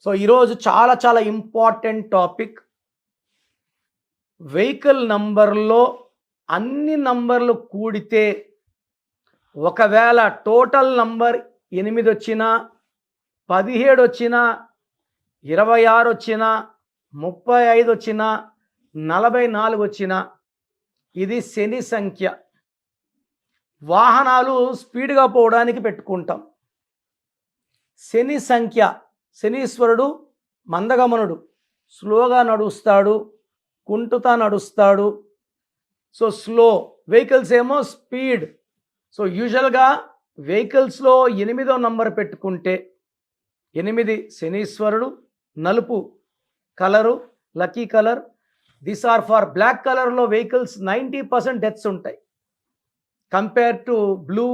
So ఈరోజు చాలా important topic. Vehicle నంబర్లో అన్ని నంబర్లు కూడితే ఒకవేళ టోటల్ నంబర్ 8 వచ్చినా 17 వచ్చినా 26 వచ్చినా 35 వచ్చినా 44 వచ్చినా ఇది శని సంఖ్య. వాహనాలు స్పీడ్గా పోవడానికి పెట్టుకుంటాం. శని సంఖ్య, శనీశ్వరుడు మందగమనుడు, స్లోగా నడుస్తాడు, కుంటుతా నడుస్తాడు. సో స్లో వెహికల్స్ ఏమో స్పీడ్. సో యూజువల్గా వెహికల్స్లో 8వ నంబర్ పెట్టుకుంటే 8 శనీశ్వరుడు, నలుపు colour, lucky colour. This are for black కలర్లో వెహికల్స్ 90% డెత్స్ ఉంటాయి compare to blue,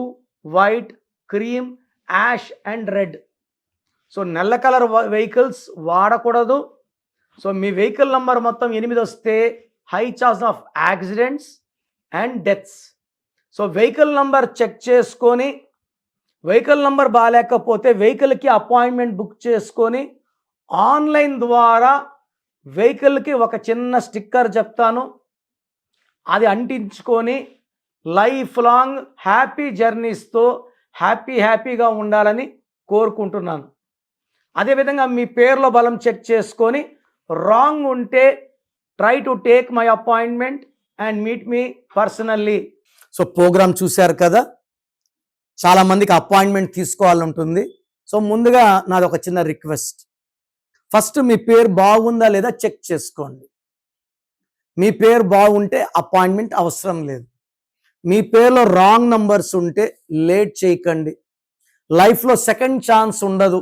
white, cream, ash and red. So నల్ల కలర్ వెహికల్స్ వాడకూడదు. సో మీ వెహికల్ నంబర్ మొత్తం 8 వస్తే high chance of accidents and deaths. So vehicle number check చేసుకొని, vehicle number బాగాలేకపోతే వెహికల్కి అపాయింట్మెంట్ బుక్ చేసుకొని ఆన్లైన్ ద్వారా వెహికల్కి ఒక చిన్న స్టిక్కర్ చెప్తాను, అది అంటించుకొని లైఫ్ లాంగ్ హ్యాపీ జర్నీస్తో హ్యాపీగా ఉండాలని కోరుకుంటున్నాను. అదేవిధంగా మీ పేరులో బలం చెక్ చేసుకొని రాంగ్ ఉంటే try to take my appointment and meet me personally. So program చూశారు కదా, చాలామందికి అపాయింట్మెంట్ తీసుకోవాలని ఉంటుంది. సో ముందుగా నాది ఒక చిన్న రిక్వెస్ట్. ఫస్ట్ మీ పేరు బాగుందా లేదా చెక్ చేసుకోండి. మీ పేరు బాగుంటే అపాయింట్మెంట్ అవసరం లేదు. మీ పేరులో రాంగ్ నంబర్స్ ఉంటే లేట్ చేయకండి. లైఫ్లో సెకండ్ ఛాన్స్ ఉండదు.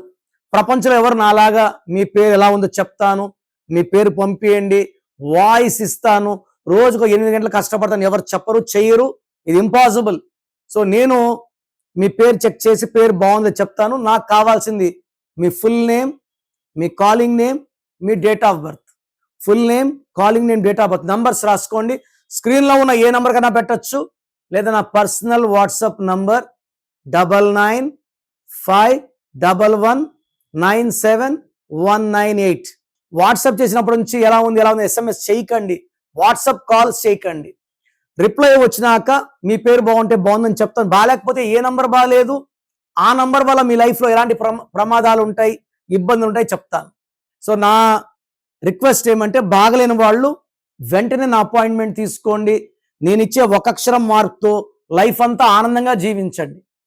ప్రపంచంలో ఎవరు నాలాగా మీ పేరు ఎలా ఉందో చెప్తాను, మీ పేరు పంపియండి, వాయిస్ ఇస్తాను, రోజుకు 8 గంటలు కష్టపడతాను, ఎవరు చెప్పరు, చెయ్యరు. ఇది ఇంపాసిబుల్. సో నేను మీ పేరు చెక్ చేసి పేరు బాగుందో చెప్తాను. నాకు కావాల్సింది మీ ఫుల్ నేమ్, మీ కాలింగ్ నేమ్, మీ date of birth. Full name, calling name, date of birth. Numbers రాసుకోండి. స్క్రీన్లో ఉన్న ఏ నంబర్ కన్నా పెట్టచ్చు, లేదా నా పర్సనల్ వాట్సాప్ నంబర్ 9951197198. వాట్సాప్ చేసినప్పటి నుంచి ఎలా ఉంది SMS చేయకండి, వాట్సాప్ కాల్స్ చేయకండి. రిప్లై వచ్చినాక మీ పేరు బాగుంటే బాగుందని చెప్తాను. బాగాలేకపోతే ఏ నంబర్ బాగాలేదు, ఆ నంబర్ వల్ల మీ లైఫ్లో ఎలాంటి ప్రమాదాలు ఉంటాయి, ఇబ్బందులు ఉంటాయి చెప్తాను. సో నా రిక్వెస్ట్ ఏమంటే, బాగలేని వాళ్ళు వెంటనే నా అపాయింట్మెంట్ తీసుకోండి. నేను ఇచ్చే 1 అక్షరం మార్క్తో లైఫ్ అంతా ఆనందంగా జీవించండి.